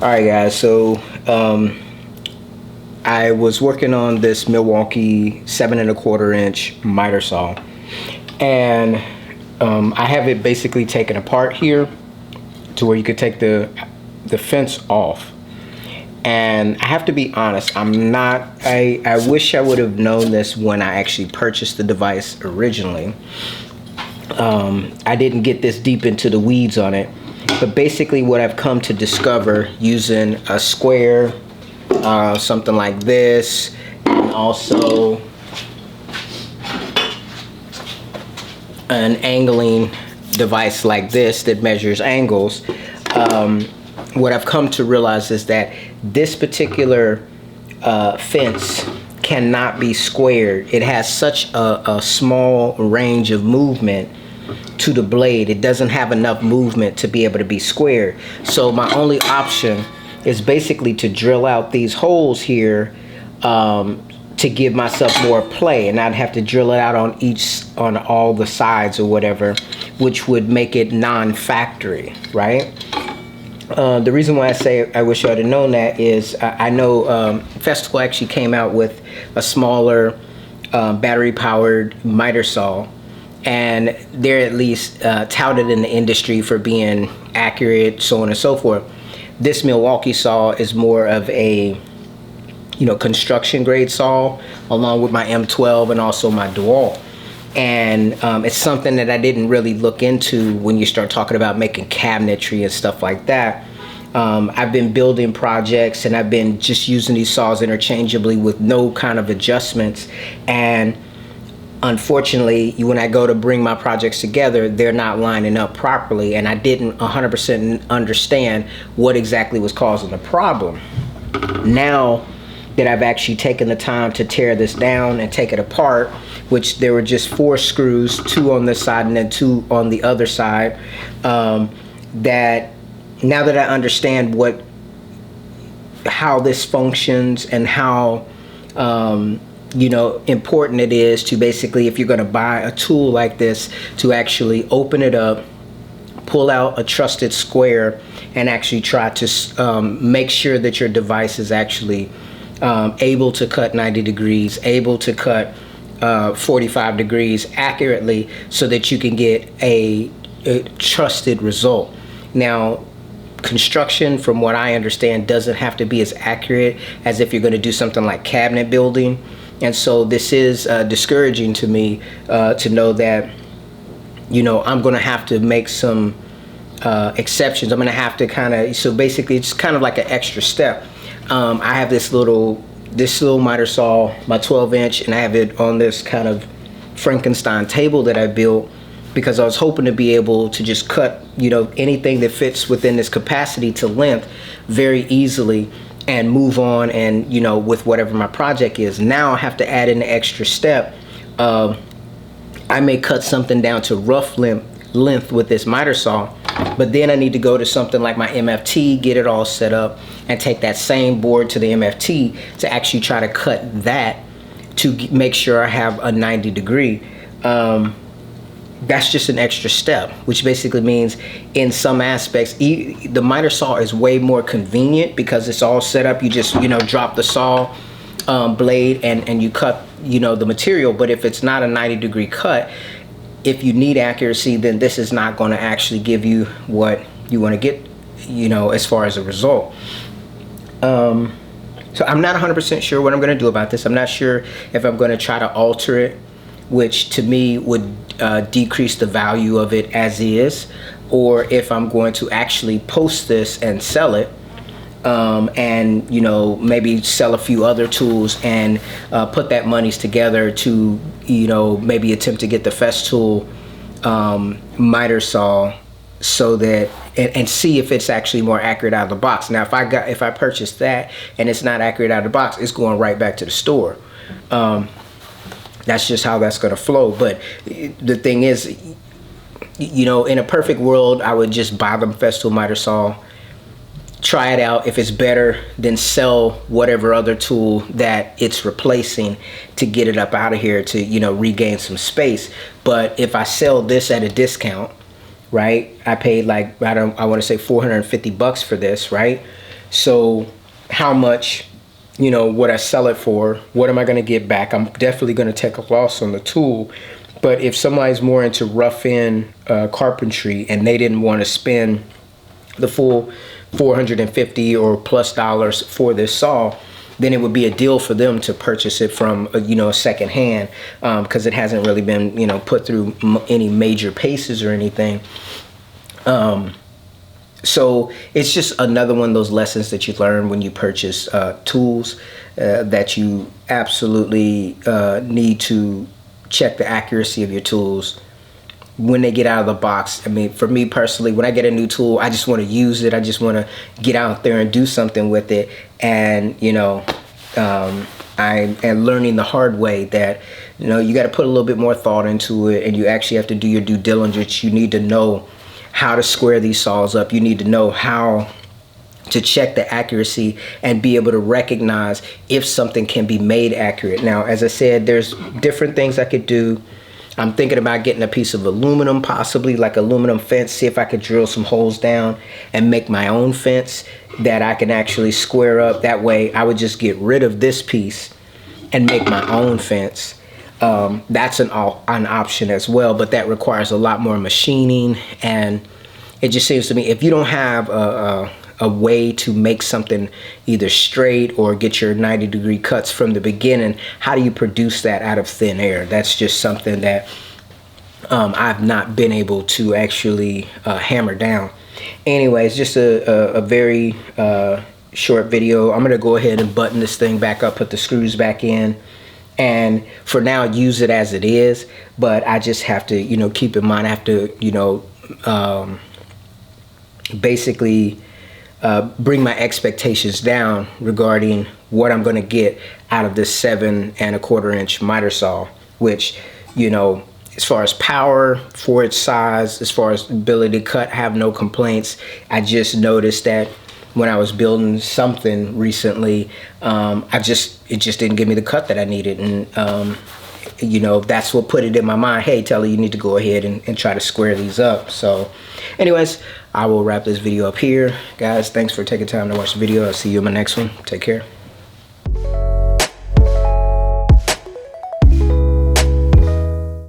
All right, guys. So I was working on this Milwaukee 7 1/4 inch miter saw, and I have it basically taken apart here to where you could take the fence off. And I have to be honest, I wish I would have known this when I actually purchased the device originally. I didn't get this deep into the weeds on it, but basically what I've come to discover using a square, something like this, and also an angling device like this that measures angles, what I've come to realize is that this particular fence cannot be squared. It has such a small range of movement to the blade. It doesn't have enough movement to be able to be squared. So my only option is basically to drill out these holes here to give myself more play, and I'd have to drill it out on all the sides or whatever, which would make it non-factory, right? The reason why I say I wish I'd have known that is I know Festival actually came out with a smaller battery-powered miter saw, and they're at least touted in the industry for being accurate, so on and so forth. This Milwaukee saw is more of a construction grade saw, along with my M12 and also my DeWalt. And it's something that I didn't really look into when you start talking about making cabinetry and stuff like that. I've been building projects and I've been just using these saws interchangeably with no kind of adjustments. And unfortunately, when I go to bring my projects together, they're not lining up properly. And I didn't 100% understand what exactly was causing the problem. Now that I've actually taken the time to tear this down and take it apart, which there were just 4 screws, 2 on this side and then 2 on the other side, that now that I understand how this functions and how important it is to basically, if you're going to buy a tool like this, to actually open it up, pull out a trusted square, and actually try to make sure that your device is actually able to cut 90 degrees, able to cut 45 degrees accurately, so that you can get a trusted result. Now, construction, from what I understand, doesn't have to be as accurate as if you're going to do something like cabinet building. And so this is discouraging to me to know that I'm going to have to make some exceptions. I'm going to have to so basically it's kind of like an extra step. I have this little miter saw, my 12-inch, and I have it on this kind of Frankenstein table that I built because I was hoping to be able to just cut anything that fits within this capacity to length very easily and move on and with whatever my project is. Now I have to add in the extra step of I may cut something down to rough length with this miter saw, but then I need to go to something like my MFT, get it all set up, and take that same board to the MFT to actually try to cut that to make sure I have a 90 degree. That's just an extra step, which basically means in some aspects the miter saw is way more convenient because it's all set up. You just drop the saw blade and you cut the material. But if it's not a 90 degree cut, if you need accuracy, then this is not going to actually give you what you want to get as far as a result. So I'm not 100% sure what I'm going to do about this. I'm not sure if I'm going to try to alter it, which to me would decrease the value of it as is, or if I'm going to actually post this and sell it, and maybe sell a few other tools and put that monies together to maybe attempt to get the Festool miter saw, so that and see if it's actually more accurate out of the box. Now if I purchase that and it's not accurate out of the box, it's going right back to the store. That's just how that's going to flow. But the thing is, in a perfect world, I would just buy the Festool miter saw, try it out. If it's better, then sell whatever other tool that it's replacing to get it up out of here to regain some space. But if I sell this at a discount, right, I paid like I want to say $450 for this, right? So how much, you know, would I sell it for? What am I going to get back? I'm definitely going to take a loss on the tool. But if somebody's more into rough end carpentry and they didn't want to spend the full $450 or plus dollars for this saw, then it would be a deal for them to purchase it from you know, a second hand, because it hasn't really been, you know, put through any major paces or anything. So it's just another one of those lessons that you learn when you purchase tools, that you absolutely need to check the accuracy of your tools when they get out of the box. I mean, for me personally, when I get a new tool, I just want to use it. I just want to get out there and do something with it. And, you know, I am learning the hard way that, you know, you got to put a little bit more thought into it, and you actually have to do your due diligence. You need to know how to square these saws up. You need to know how to check the accuracy and be able to recognize if something can be made accurate. Now, as I said, there's different things I could do. I'm thinking about getting a piece of aluminum, possibly like aluminum fence, see if I could drill some holes down and make my own fence that I can actually square up. That way I would just get rid of this piece and make my own fence. That's an option as well, but that requires a lot more machining, and it just seems to me if you don't have a way to make something either straight or get your 90-degree cuts from the beginning, how do you produce that out of thin air? That's just something that I've not been able to actually hammer down. Anyways, just a very short video. I'm gonna go ahead and button this thing back up, put the screws back in, and for now use it as it is. But I just have to, you know, keep in mind I have to, you know, basically bring my expectations down regarding what I'm going to get out of this 7 1/4 inch miter saw, which, you know, as far as power for its size, as far as ability to cut, have no complaints. I just noticed that when I was building something recently, it just didn't give me the cut that I needed. And you know, that's what put it in my mind, hey Telly, you need to go ahead and try to square these up. So anyways, I will wrap this video up here. Guys, thanks for taking time to watch the video. I'll see you in my next one. Take care.